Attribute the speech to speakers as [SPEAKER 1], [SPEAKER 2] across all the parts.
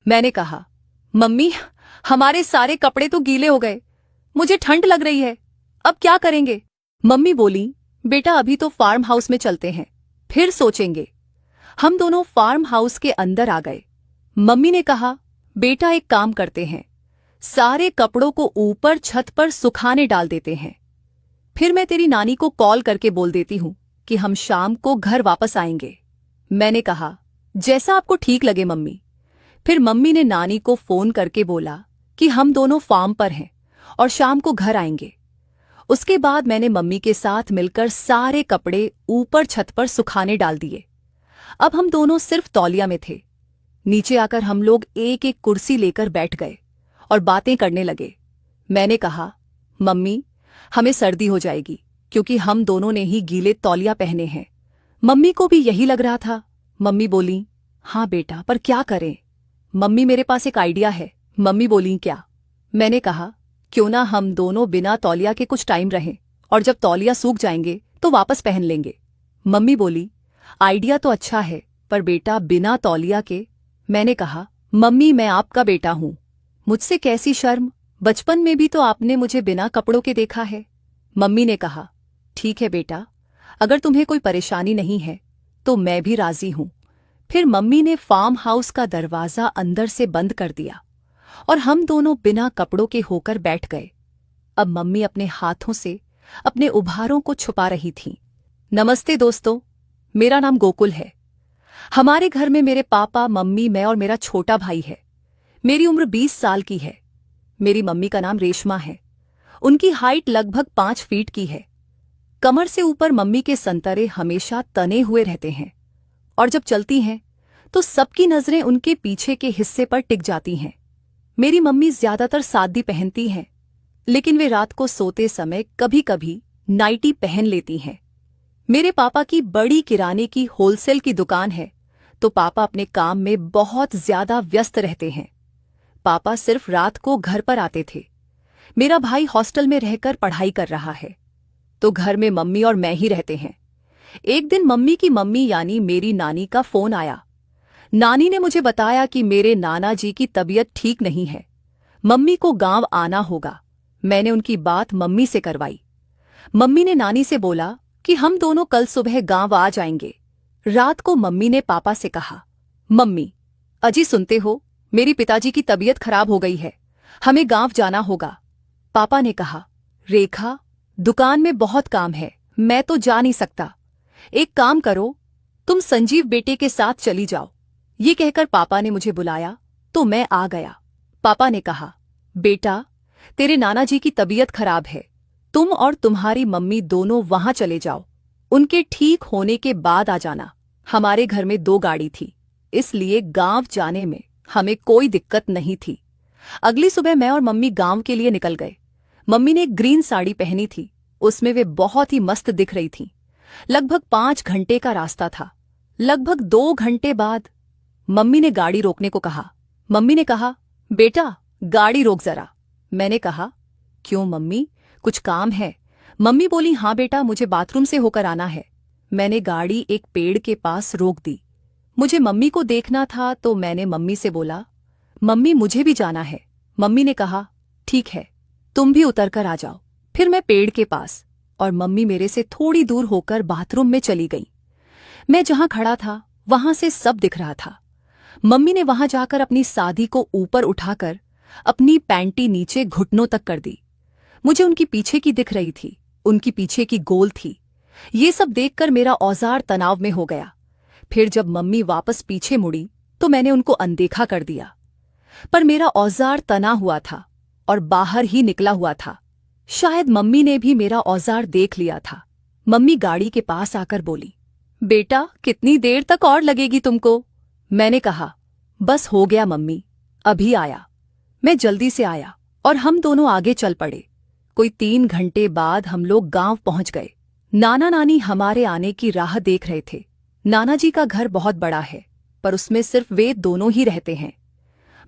[SPEAKER 1] मैंने कहा, मम्मी, हमारे सारे कपड़े तो गीले हो गए। मुझे ठंड लग रही है, अब क्या करेंगे? मम्मी बोली, बेटा अभी तो फार्म हाउस में चलते हैं, फिर सोचेंगे। हम दोनों फार्म हाउस के अंदर आ गए। मम्मी ने कहा, बेटा एक काम करते हैं, सारे कपड़ों को ऊपर छत पर सुखाने डाल देते हैं। फिर मैं तेरी नानी को कॉल करके बोल देती हूं कि हम शाम को घर वापस आएंगे। मैंने कहा, जैसा आपको ठीक लगे मम्मी। फिर मम्मी ने नानी को फोन करके बोला कि हम दोनों फार्म पर हैं और शाम को घर आएंगे। उसके बाद मैंने मम्मी के साथ मिलकर सारे कपड़े ऊपर छत पर सुखाने डाल दिए। अब हम दोनों सिर्फ तौलिया में थे। नीचे आकर हम लोग एक एक कुर्सी लेकर बैठ गए और बातें करने लगे। मैंने कहा, मम्मी, हमें सर्दी हो जाएगी क्योंकि हम दोनों ने ही गीले तौलिया पहने हैं। मम्मी को भी यही लग रहा था। मम्मी बोली, हाँ बेटा, पर क्या करें? मम्मी, मेरे पास एक आइडिया है। मम्मी बोली, क्या? मैंने कहा, क्यों ना हम दोनों बिना तौलिया के कुछ टाइम रहें और जब तौलिया सूख जाएंगे तो वापस पहन लेंगे। मम्मी बोली, आइडिया तो अच्छा है, पर बेटा बिना तौलिया के। मैंने कहा, मम्मी, मैं आपका बेटा हूं, मुझसे कैसी शर्म? बचपन में भी तो आपने मुझे बिना कपड़ों के देखा है। मम्मी ने कहा, ठीक है बेटा, अगर तुम्हें कोई परेशानी नहीं है तो मैं भी राजी हूं। फिर मम्मी ने फार्म हाउस का दरवाजा अंदर से बंद कर दिया और हम दोनों बिना कपड़ों के होकर बैठ गए। अब मम्मी अपने हाथों से अपने उभारों को छुपा रही थीं। नमस्ते दोस्तों, मेरा नाम गोकुल है। हमारे घर में मेरे पापा, मम्मी, मैं और मेरा छोटा भाई है। मेरी उम्र 20 साल की है। मेरी मम्मी का नाम रेशमा है। उनकी हाइट लगभग 5 फीट की है। कमर से ऊपर मम्मी के संतरे हमेशा तने हुए रहते हैं और जब चलती हैं तो सबकी नजरें उनके पीछे के हिस्से पर टिक जाती हैं। मेरी मम्मी ज्यादातर सादी पहनती हैं, लेकिन वे रात को सोते समय कभी कभी नाइटी पहन लेती हैं। मेरे पापा की बड़ी किराने की होलसेल की दुकान है, तो पापा अपने काम में बहुत ज्यादा व्यस्त रहते हैं। पापा सिर्फ रात को घर पर आते थे। मेरा भाई हॉस्टल में रहकर पढ़ाई कर रहा है, तो घर में मम्मी और मैं ही रहते हैं। एक दिन मम्मी की मम्मी यानी मेरी नानी का फोन आया। नानी ने मुझे बताया कि मेरे नाना जी की तबीयत ठीक नहीं है, मम्मी को गांव आना होगा। मैंने उनकी बात मम्मी से करवाई। मम्मी ने नानी से बोला कि हम दोनों कल सुबह गांव आ जाएंगे। रात को मम्मी ने पापा से कहा, मम्मी, अजी सुनते हो, मेरी पिताजी की तबीयत खराब हो गई है, हमें गांव जाना होगा। पापा ने कहा, रेखा, दुकान में बहुत काम है, मैं तो जा नहीं सकता। एक काम करो, तुम संजीव बेटे के साथ चली जाओ। ये कहकर पापा ने मुझे बुलाया तो मैं आ गया। पापा ने कहा, बेटा, तेरे नाना जी की तबीयत खराब है, तुम और तुम्हारी मम्मी दोनों वहां चले जाओ। उनके ठीक होने के बाद आ जाना। हमारे घर में 2 गाड़ी थी, इसलिए गांव जाने में हमें कोई दिक्कत नहीं थी। अगली सुबह मैं और मम्मी गांव के लिए निकल गए। मम्मी ने एक ग्रीन साड़ी पहनी थी, उसमें वे बहुत ही मस्त दिख रही थीं। लगभग 5 घंटे का रास्ता था। लगभग 2 घंटे बाद मम्मी ने गाड़ी रोकने को कहा। मम्मी ने कहा, बेटा गाड़ी रोक जरा। मैंने कहा, क्यों मम्मी, कुछ काम है? मम्मी बोली, हाँ बेटा, मुझे बाथरूम से होकर आना है। मैंने गाड़ी एक पेड़ के पास रोक दी। मुझे मम्मी को देखना था तो मैंने मम्मी से बोला, मम्मी मुझे भी जाना है। मम्मी ने कहा, ठीक है, तुम भी उतर कर आ जाओ। फिर मैं पेड़ के पास और मम्मी मेरे से थोड़ी दूर होकर बाथरूम में चली गई। मैं जहां खड़ा था वहां से सब दिख रहा था। मम्मी ने वहां जाकर अपनी सादी को ऊपर उठाकर अपनी पैंटी नीचे घुटनों तक कर दी। मुझे उनकी पीछे की दिख रही थी, उनकी पीछे की गोल थी। ये सब देखकर मेरा औजार तनाव में हो गया। फिर जब मम्मी वापस पीछे मुड़ी तो मैंने उनको अनदेखा कर दिया, पर मेरा औजार तना हुआ था और बाहर ही निकला हुआ था। शायद मम्मी ने भी मेरा औजार देख लिया था। मम्मी गाड़ी के पास आकर बोली, बेटा कितनी देर तक और लगेगी तुमको? मैंने कहा, बस हो गया मम्मी, अभी आया। मैं जल्दी से आया और हम दोनों आगे चल पड़े। कोई 3 घंटे बाद हम लोग गांव पहुंच गए। नाना नानी हमारे आने की राह देख रहे थे। नाना जी का घर बहुत बड़ा है, पर उसमें सिर्फ वे दोनों ही रहते हैं।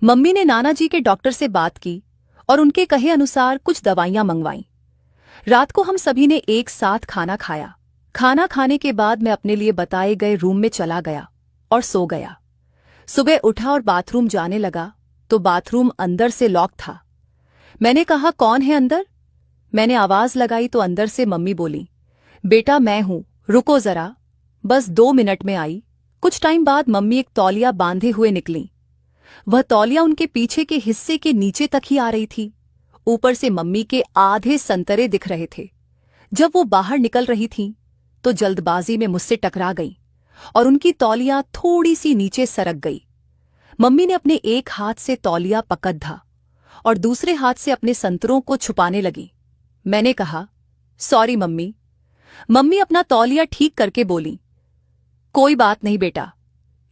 [SPEAKER 1] मम्मी ने नाना जी के डॉक्टर से बात की और उनके कहे अनुसार कुछ दवाइयां मंगवाईं। रात को हम सभी ने एक साथ खाना खाया। खाना खाने के बाद मैं अपने लिए बताए गए रूम में चला गया और सो गया। सुबह उठा और बाथरूम जाने लगा तो बाथरूम अंदर से लॉक था। मैंने कहा, कौन है अंदर? मैंने आवाज लगाई तो अंदर से मम्मी बोली, बेटा मैं हूं, रुको जरा। बस 2 मिनट में आई। कुछ टाइम बाद मम्मी एक तौलिया बांधे हुए निकली। वह तौलिया उनके पीछे के हिस्से के नीचे तक ही आ रही थी। ऊपर से मम्मी के आधे संतरे दिख रहे थे। जब वो बाहर निकल रही थीं, तो जल्दबाजी में मुझसे टकरा गई और उनकी तौलिया थोड़ी सी नीचे सरक गई। मम्मी ने अपने एक हाथ से तौलिया पकड़ धा और दूसरे हाथ से अपने संतरों को छुपाने लगी। मैंने कहा, सॉरी मम्मी। मम्मी अपना तौलिया ठीक करके बोली, कोई बात नहीं बेटा।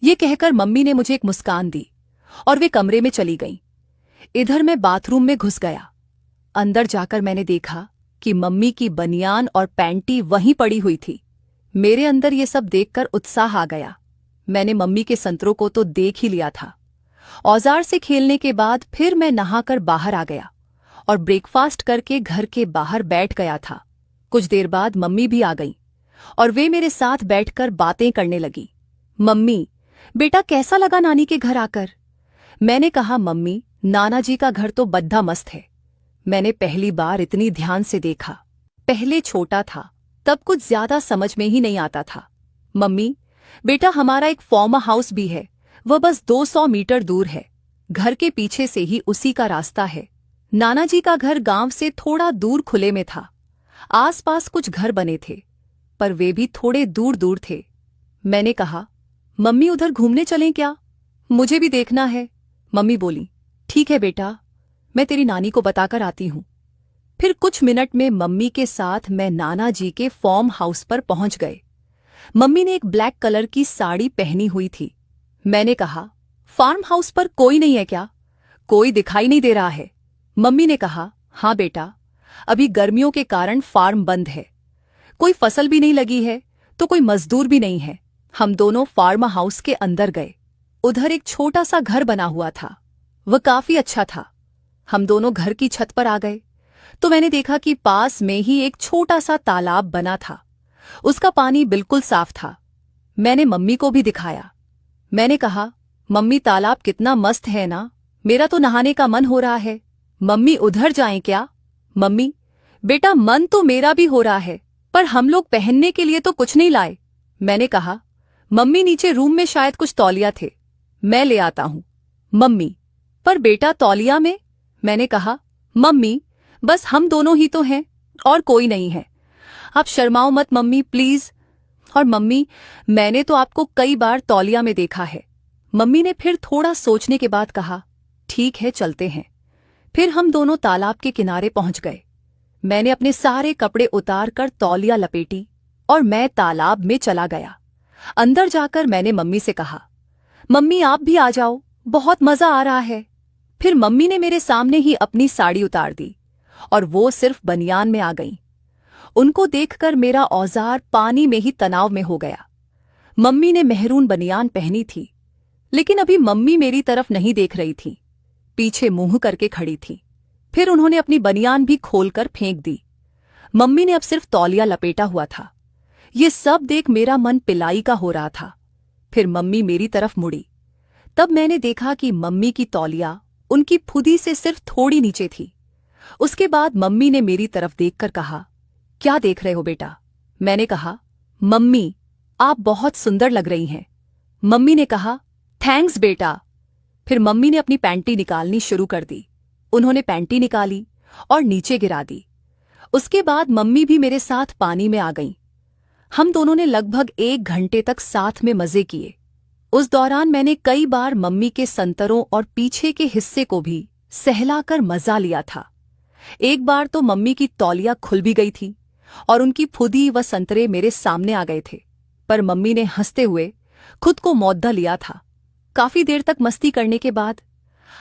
[SPEAKER 1] ये कहकर मम्मी ने मुझे एक मुस्कान दी और वे कमरे में चली गईं। इधर मैं बाथरूम में घुस गया। अंदर जाकर मैंने देखा कि मम्मी की बनियान और पैंटी वहीं पड़ी हुई थी। मेरे अंदर ये सब देखकर उत्साह आ गया। मैंने मम्मी के संतरों को तो देख ही लिया था। औजार से खेलने के बाद फिर मैं नहाकर बाहर आ गया और ब्रेकफास्ट करके घर के बाहर बैठ गया था। कुछ देर बाद मम्मी भी आ गई और वे मेरे साथ बैठकर बातें करने लगी। मम्मी, बेटा कैसा लगा नानी के घर आकर? मैंने कहा, मम्मी नाना जी का घर तो बद्दा मस्त है। मैंने पहली बार इतनी ध्यान से देखा। पहले छोटा था, तब कुछ ज्यादा समझ में ही नहीं आता था। मम्मी, बेटा हमारा एक फार्म हाउस भी है, वह बस 200 मीटर दूर है। घर के पीछे से ही उसी का रास्ता है। नाना जी का घर गांव से थोड़ा दूर खुले में था। आसपास कुछ घर बने थे, पर वे भी थोड़े दूर दूर थे। मैंने कहा, मम्मी उधर घूमने चलें क्या? मुझे भी देखना है। मम्मी बोली, ठीक है बेटा, मैं तेरी नानी को बताकर आती हूं। फिर कुछ मिनट में मम्मी के साथ मैं नाना जी के फार्म हाउस पर पहुंच गए। मम्मी ने एक ब्लैक कलर की साड़ी पहनी हुई थी। मैंने कहा, फार्म हाउस पर कोई नहीं है क्या? कोई दिखाई नहीं दे रहा है। मम्मी ने कहा, हाँ बेटा, अभी गर्मियों के कारण फार्म बंद है। कोई फसल भी नहीं लगी है तो कोई मजदूर भी नहीं है। हम दोनों फार्म हाउस के अंदर गए। उधर एक छोटा सा घर बना हुआ था। वह काफी अच्छा था। हम दोनों घर की छत पर आ गए तो मैंने देखा कि पास में ही एक छोटा सा तालाब बना था। उसका पानी बिल्कुल साफ था। मैंने मम्मी को भी दिखाया। मैंने कहा, मम्मी तालाब कितना मस्त है ना, मेरा तो नहाने का मन हो रहा है। मम्मी उधर जाएं क्या? मम्मी, बेटा मन तो मेरा भी हो रहा है, पर हम लोग पहनने के लिए तो कुछ नहीं लाए। मैंने कहा, मम्मी नीचे रूम में शायद कुछ तौलिया थे, मैं ले आता हूं। मम्मी, पर बेटा तौलिया में? मैंने कहा, मम्मी बस हम दोनों ही तो हैं और कोई नहीं है। आप शर्माओ मत मम्मी प्लीज। और मम्मी, मैंने तो आपको कई बार तौलिया में देखा है। मम्मी ने फिर थोड़ा सोचने के बाद कहा, ठीक है चलते हैं। फिर हम दोनों तालाब के किनारे पहुंच गए। मैंने अपने सारे कपड़े उतार कर तौलिया लपेटी और मैं तालाब में चला गया। अंदर जाकर मैंने मम्मी से कहा, मम्मी आप भी आ जाओ, बहुत मजा आ रहा है। फिर मम्मी ने मेरे सामने ही अपनी साड़ी उतार दी और वो सिर्फ बनियान में आ गईं। उनको देखकर मेरा औजार पानी में ही तनाव में हो गया। मम्मी ने मेहरून बनियान पहनी थी, लेकिन अभी मम्मी मेरी तरफ नहीं देख रही थी, पीछे मुंह करके खड़ी थी। फिर उन्होंने अपनी बनियान भी खोलकर फेंक दी। मम्मी ने अब सिर्फ तौलिया लपेटा हुआ था। ये सब देख मेरा मन पिलाई का हो रहा था। फिर मम्मी मेरी तरफ मुड़ी। तब मैंने देखा कि मम्मी की तौलिया उनकी फुदी से सिर्फ थोड़ी नीचे थी। उसके बाद मम्मी ने मेरी तरफ देखकर कहा, क्या देख रहे हो बेटा? मैंने कहा, मम्मी आप बहुत सुंदर लग रही हैं। मम्मी ने कहा, थैंक्स बेटा। फिर मम्मी ने अपनी पैंटी निकालनी शुरू कर दी। उन्होंने पैंटी निकाली और नीचे गिरा दी। उसके बाद मम्मी भी मेरे साथ पानी में आ गईं। हम दोनों ने लगभग 1 घंटे तक साथ में मजे किए। उस दौरान मैंने कई बार मम्मी के संतरों और पीछे के हिस्से को भी सहलाकर मजा लिया था। एक बार तो मम्मी की तौलिया खुल भी गई थी और उनकी फुदी व संतरे मेरे सामने आ गए थे, पर मम्मी ने हंसते हुए खुद को मौद्दा लिया था। काफी देर तक मस्ती करने के बाद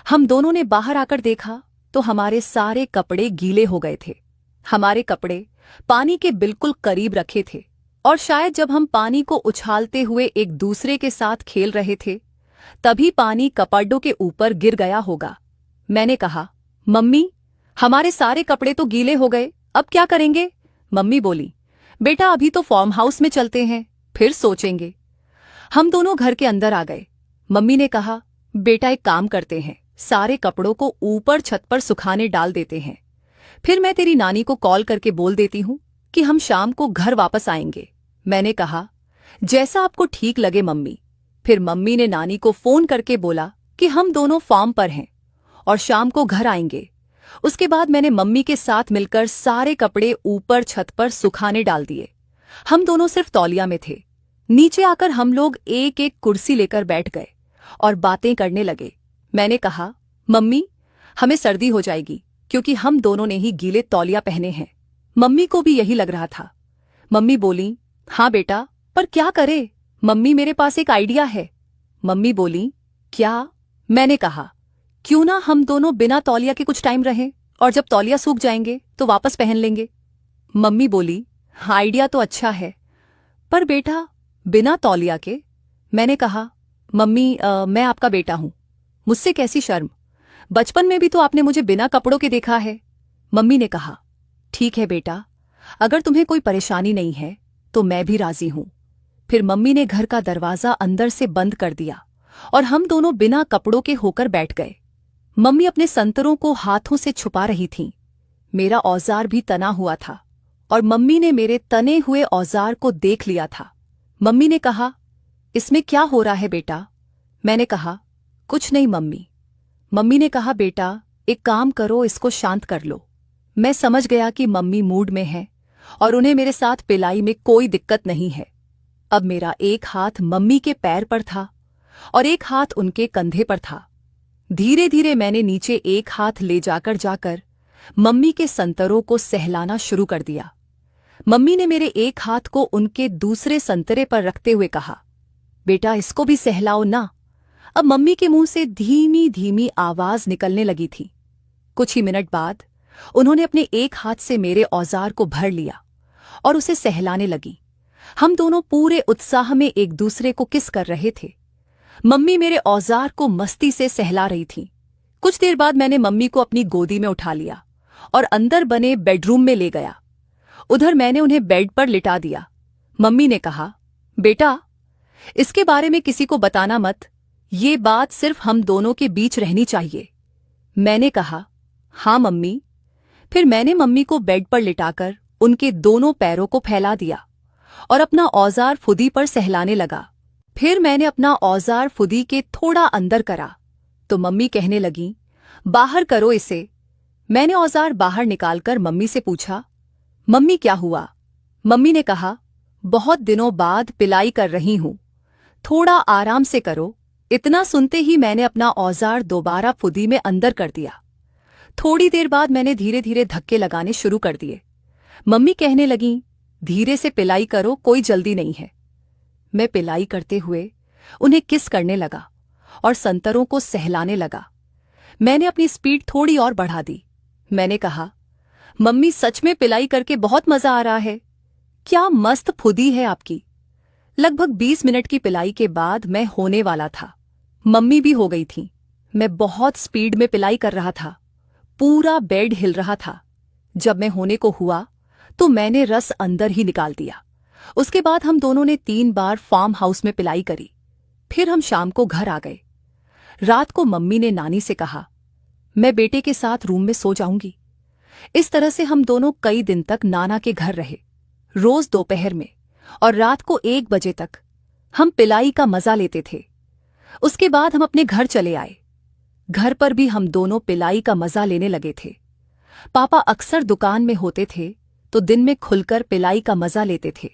[SPEAKER 1] हम दोनों ने बाहर आकर देखा तो हमारे सारे कपड़े गीले हो गए थे। हमारे कपड़े पानी के बिल्कुल करीब रखे थे और शायद जब हम पानी को उछालते हुए एक दूसरे के साथ खेल रहे थे, तभी पानी कपड़ों के ऊपर गिर गया होगा। मैंने कहा, मम्मी हमारे सारे कपड़े तो गीले हो गए, अब क्या करेंगे? मम्मी बोली, बेटा अभी तो फार्म हाउस में चलते हैं, फिर सोचेंगे। हम दोनों घर के अंदर आ गए। मम्मी ने कहा, बेटा एक काम करते हैं, सारे कपड़ों को ऊपर छत पर सुखाने डाल देते हैं। फिर मैं तेरी नानी को कॉल करके बोल देती हूँ कि हम शाम को घर वापस आएंगे। मैंने कहा, जैसा आपको ठीक लगे मम्मी। फिर मम्मी ने नानी को फोन करके बोला कि हम दोनों फार्म पर हैं और शाम को घर आएंगे। उसके बाद मैंने मम्मी के साथ मिलकर सारे कपड़े ऊपर छत पर सुखाने डाल दिए। हम दोनों सिर्फ तौलिया में थे। नीचे आकर हम लोग एक एक कुर्सी लेकर बैठ गए और बातें करने लगे। मैंने कहा, मम्मी हमें सर्दी हो जाएगी क्योंकि हम दोनों ने ही गीले तौलिया पहने हैं। मम्मी को भी यही लग रहा था। मम्मी बोली, हाँ बेटा, पर क्या करे? मम्मी मेरे पास एक आइडिया है। मम्मी बोली, क्या? मैंने कहा, क्यों ना हम दोनों बिना तौलिया के कुछ टाइम रहें और जब तौलिया सूख जाएंगे तो वापस पहन लेंगे। मम्मी बोली, आइडिया तो अच्छा है, पर बेटा बिना तौलिया के? मैंने कहा, मम्मी मैं आपका बेटा हूं, मुझसे कैसी शर्म। बचपन में भी तो आपने मुझे बिना कपड़ों के देखा है। मम्मी ने कहा, ठीक है बेटा, अगर तुम्हें कोई परेशानी नहीं है तो मैं भी राजी हूं। फिर मम्मी ने घर का दरवाजा अंदर से बंद कर दिया और हम दोनों बिना कपड़ों के होकर बैठ गए। मम्मी अपने संतरों को हाथों से छुपा रही थीं। मेरा औजार भी तना हुआ था और मम्मी ने मेरे तने हुए औजार को देख लिया था। मम्मी ने कहा, इसमें क्या हो रहा है बेटा? मैंने कहा, कुछ नहीं मम्मी। मम्मी ने कहा, बेटा एक काम करो, इसको शांत कर लो। मैं समझ गया कि मम्मी मूड में है और उन्हें मेरे साथ पिलाई में कोई दिक्कत नहीं है। अब मेरा एक हाथ मम्मी के पैर पर था और एक हाथ उनके कंधे पर था। धीरे धीरे मैंने नीचे एक हाथ ले जाकर मम्मी के संतरों को सहलाना शुरू कर दिया। मम्मी ने मेरे एक हाथ को उनके दूसरे संतरे पर रखते हुए कहा, बेटा इसको भी सहलाओ ना। अब मम्मी के मुंह से धीमी धीमी आवाज निकलने लगी थी। कुछ ही मिनट बाद उन्होंने अपने एक हाथ से मेरे औजार को भर लिया और उसे सहलाने लगी। हम दोनों पूरे उत्साह में एक दूसरे को किस कर रहे थे। मम्मी मेरे औजार को मस्ती से सहला रही थी। कुछ देर बाद मैंने मम्मी को अपनी गोदी में उठा लिया और अंदर बने बेडरूम में ले गया। उधर मैंने उन्हें बेड पर लिटा दिया। मम्मी ने कहा, बेटा इसके बारे में किसी को बताना मत, ये बात सिर्फ हम दोनों के बीच रहनी चाहिए। मैंने कहा, हाँ मम्मी। फिर मैंने मम्मी को बेड पर लिटाकर उनके दोनों पैरों को फैला दिया और अपना औजार फुदी पर सहलाने लगा। फिर मैंने अपना औजार फुदी के थोड़ा अंदर करा तो मम्मी कहने लगी, बाहर करो इसे। मैंने औजार बाहर निकालकर मम्मी से पूछा, मम्मी क्या हुआ? मम्मी ने कहा, बहुत दिनों बाद पिलाई कर रही हूं, थोड़ा आराम से करो। इतना सुनते ही मैंने अपना औजार दोबारा फुदी में अंदर कर दिया। थोड़ी देर बाद मैंने धीरे धीरे धक्के लगाने शुरू कर दिए। मम्मी कहने लगीं, धीरे से पिलाई करो, कोई जल्दी नहीं है। मैं पिलाई करते हुए उन्हें किस करने लगा और संतरों को सहलाने लगा। मैंने अपनी स्पीड थोड़ी और बढ़ा दी। मैंने कहा, मम्मी सच में पिलाई करके बहुत मजा आ रहा है, क्या मस्त फुदी है आपकी। लगभग 20 मिनट की पिलाई के बाद मैं होने वाला था। मम्मी भी हो गई थी। मैं बहुत स्पीड में पिलाई कर रहा था, पूरा बेड हिल रहा था। जब मैं होने को हुआ तो मैंने रस अंदर ही निकाल दिया। उसके बाद हम दोनों ने 3 बार फार्म हाउस में पिलाई करी। फिर हम शाम को घर आ गए। रात को मम्मी ने नानी से कहा, मैं बेटे के साथ रूम में सो जाऊंगी। इस तरह से हम दोनों कई दिन तक नाना के घर रहे, रोज दोपहर में और रात को 1 बजे तक हम पिलाई का मजा लेते थे। उसके बाद हम अपने घर चले आए। घर पर भी हम दोनों पिलाई का मजा लेने लगे थे। पापा अक्सर दुकान में होते थे तो दिन में खुलकर पिलाई का मजा लेते थे।